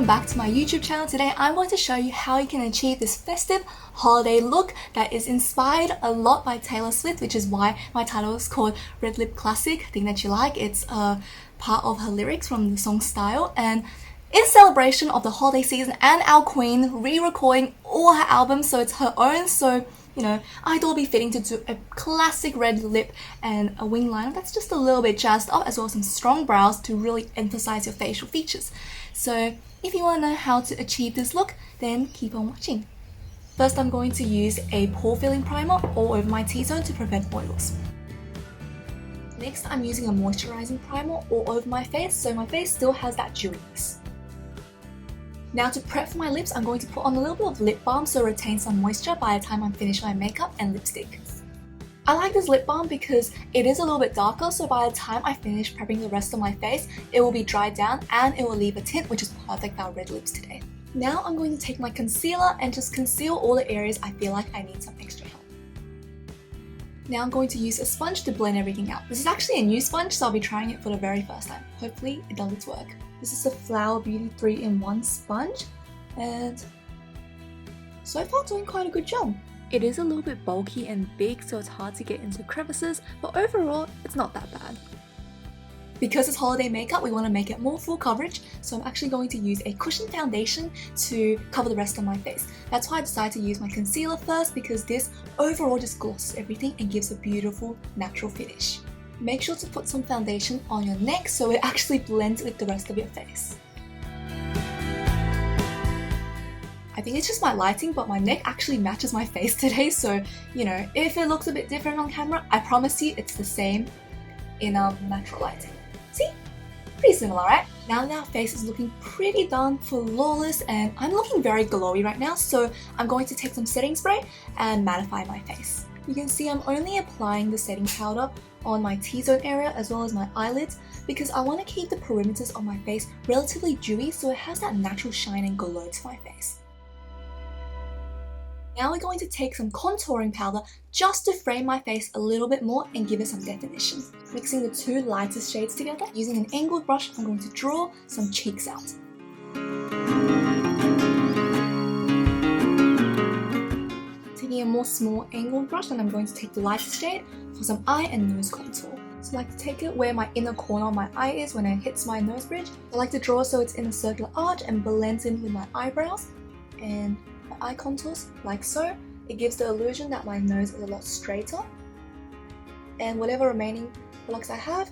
welcome back to my YouTube channel. Today I'm going to show you how you can achieve this festive holiday look that is inspired a lot by Taylor Swift, which is why my title is called Red Lip Classic. Think that you like. It's a part of her lyrics from the song Style, and in celebration of the holiday season and our queen re-recording all her albums, so it's her own, so you know, I thought it'd be fitting to do a classic red lip and a wing liner that's just a little bit jazzed up, as well as some strong brows to really emphasize your facial features. So if you want to know how to achieve this look, then keep on watching. First, I'm going to use a pore filling primer all over my T-zone to prevent oils. Next, I'm using a moisturizing primer all over my face, so my face still has that dewiness. Now to prep for my lips, I'm going to put on a little bit of lip balm so it retains some moisture by the time I'm finished my makeup and lipstick. I like this lip balm because it is a little bit darker, so by the time I finish prepping the rest of my face, it will be dried down and it will leave a tint, which is perfect for our red lips today. Now I'm going to take my concealer and just conceal all the areas I feel like I need some extra help. Now I'm going to use a sponge to blend everything out. This is actually a new sponge, so I'll be trying it for the very first time. Hopefully it does its work. This is the Flower Beauty 3-in-1 sponge, and so far doing quite a good job. It is a little bit bulky and big, so it's hard to get into crevices, but overall it's not that bad. Because it's holiday makeup, we want to make it more full coverage, so I'm actually going to use a cushion foundation to cover the rest of my face. That's why I decided to use my concealer first, because this overall just glosses everything and gives a beautiful natural finish. Make sure to put some foundation on your neck so it actually blends with the rest of your face. I think it's just my lighting, but my neck actually matches my face today, so you know, if it looks a bit different on camera, I promise you it's the same in natural lighting. See? Pretty similar, right? Now that our face is looking pretty done, flawless, and I'm looking very glowy right now, so I'm going to take some setting spray and mattify my face. You can see I'm only applying the setting powder on my T-zone area as well as my eyelids, because I want to keep the perimeters of my face relatively dewy so it has that natural shine and glow to my face. Now we're going to take some contouring powder just to frame my face a little bit more and give it some definition. Mixing the two lightest shades together, using an angled brush, I'm going to draw some cheeks out. Taking a more small angled brush, and I'm going to take the lightest shade for some eye and nose contour. So I like to take it where my inner corner of my eye is when it hits my nose bridge. I like to draw so it's in a circular arch and blends in with my eyebrows and my eye contours, like so. It gives the illusion that my nose is a lot straighter. And whatever remaining products I have,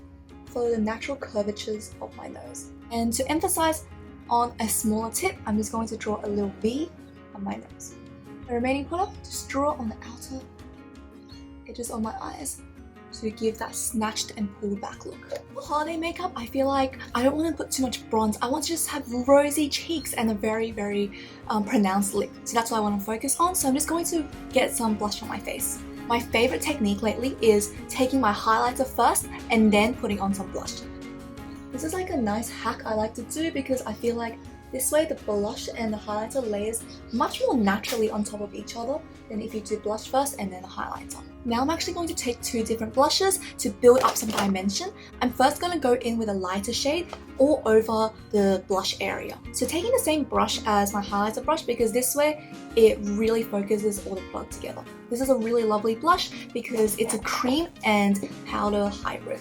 follow the natural curvatures of my nose. And to emphasize on a smaller tip, I'm just going to draw a little V on my nose. The remaining product, just draw on the outer edges of my eyes to give that snatched and pulled back look. For holiday makeup, I feel like I don't want to put too much bronze. I want to just have rosy cheeks and a very, very pronounced lip. So that's what I want to focus on. So I'm just going to get some blush on my face. My favorite technique lately is taking my highlighter first and then putting on some blush. This is like a nice hack I like to do because I feel like this way the blush and the highlighter layers much more naturally on top of each other than if you do blush first and then a highlighter. Now I'm actually going to take two different blushes to build up some dimension. I'm first going to go in with a lighter shade all over the blush area. So taking the same brush as my highlighter brush, because this way it really focuses all the product together. This is a really lovely blush because it's a cream and powder hybrid.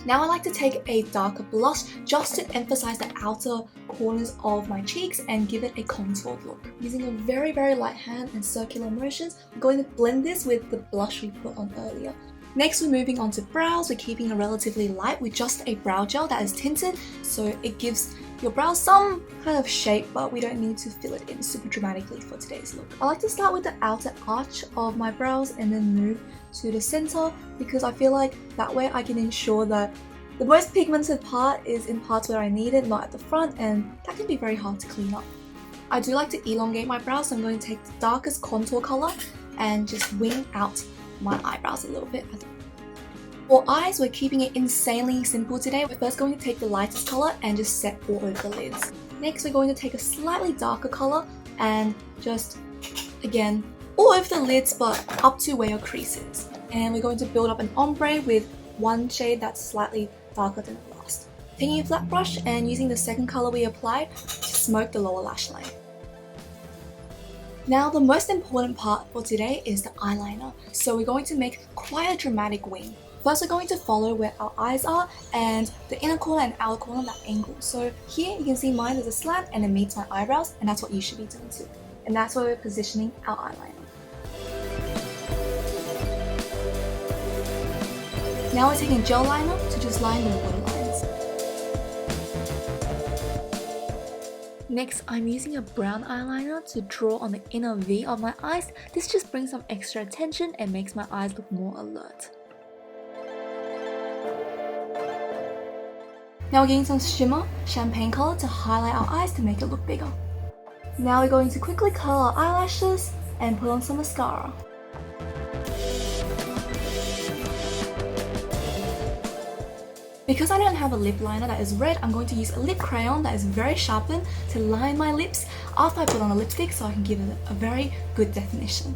Now I like to take a darker blush just to emphasize the outer corners of my cheeks and give it a contoured look. Using a very, very light hand and circular motions, I'm going to blend this with the blush we put on earlier. Next, we're moving on to brows. We're keeping it relatively light with just a brow gel that is tinted, so it gives your brows some kind of shape, but we don't need to fill it in super dramatically for today's look. I like to start with the outer arch of my brows and then move to the center, because I feel like that way I can ensure that the most pigmented part is in parts where I need it, not at the front, and that can be very hard to clean up. I do like to elongate my brows, so I'm going to take the darkest contour color and just wing out my eyebrows a little bit. For eyes, we're keeping it insanely simple today. We're first going to take the lightest color and just set all over the lids. Next, we're going to take a slightly darker color and just, again, all over the lids, but up to where your crease is. And we're going to build up an ombre with one shade that's slightly darker than the last. Taking a flat brush and using the second color we applied to smoke the lower lash line. Now the most important part for today is the eyeliner. So we're going to make quite a dramatic wing. First we're going to follow where our eyes are and the inner corner and outer corner, that angle. So here you can see mine is a slant and it meets my eyebrows, and that's what you should be doing too. And that's where we're positioning our eyeliner. Now we're taking gel liner to just line the waterlines. Next, I'm using a brown eyeliner to draw on the inner V of my eyes. This just brings some extra attention and makes my eyes look more alert. Now we're getting some shimmer, champagne color to highlight our eyes to make it look bigger. Now we're going to quickly curl our eyelashes and put on some mascara. Because I don't have a lip liner that is red, I'm going to use a lip crayon that is very sharpened to line my lips after I put on a lipstick so I can give it a very good definition.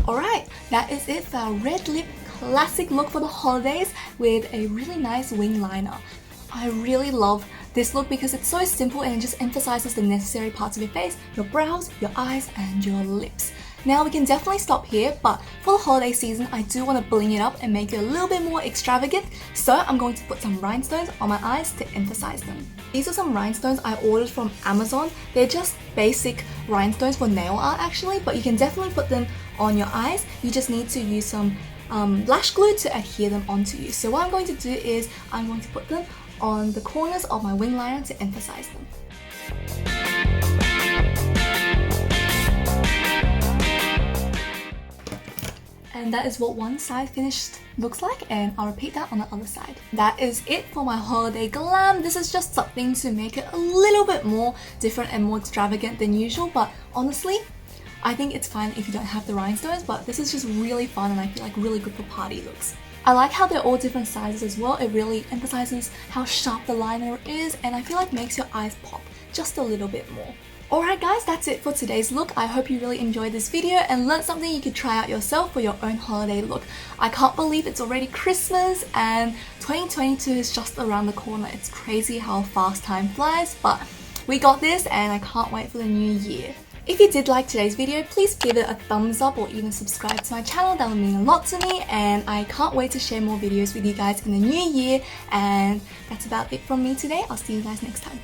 Alright, that is it for our red lip classic look for the holidays with a really nice wing liner. I really love this look because it's so simple and it just emphasizes the necessary parts of your face, your brows, your eyes, and your lips. Now we can definitely stop here, but for the holiday season, I do want to bling it up and make it a little bit more extravagant, so I'm going to put some rhinestones on my eyes to emphasize them. These are some rhinestones I ordered from Amazon. They're just basic rhinestones for nail art actually, but you can definitely put them on your eyes. You just need to use some lash glue to adhere them onto you. So what I'm going to do is I'm going to put them on the corners of my wing liner to emphasize them. And that is what one side finished looks like, and I'll repeat that on the other side. That is it for my holiday glam. This is just something to make it a little bit more different and more extravagant than usual, but honestly, I think it's fine if you don't have the rhinestones, but this is just really fun and I feel like really good for party looks. I like how they're all different sizes as well. It really emphasizes how sharp the liner is, and I feel like makes your eyes pop just a little bit more. Alright guys, that's it for today's look. I hope you really enjoyed this video and learned something you could try out yourself for your own holiday look. I can't believe it's already Christmas and 2022 is just around the corner. It's crazy how fast time flies, but we got this and I can't wait for the new year. If you did like today's video, please give it a thumbs up or even subscribe to my channel. That would mean a lot to me, and I can't wait to share more videos with you guys in the new year. And that's about it from me today. I'll see you guys next time.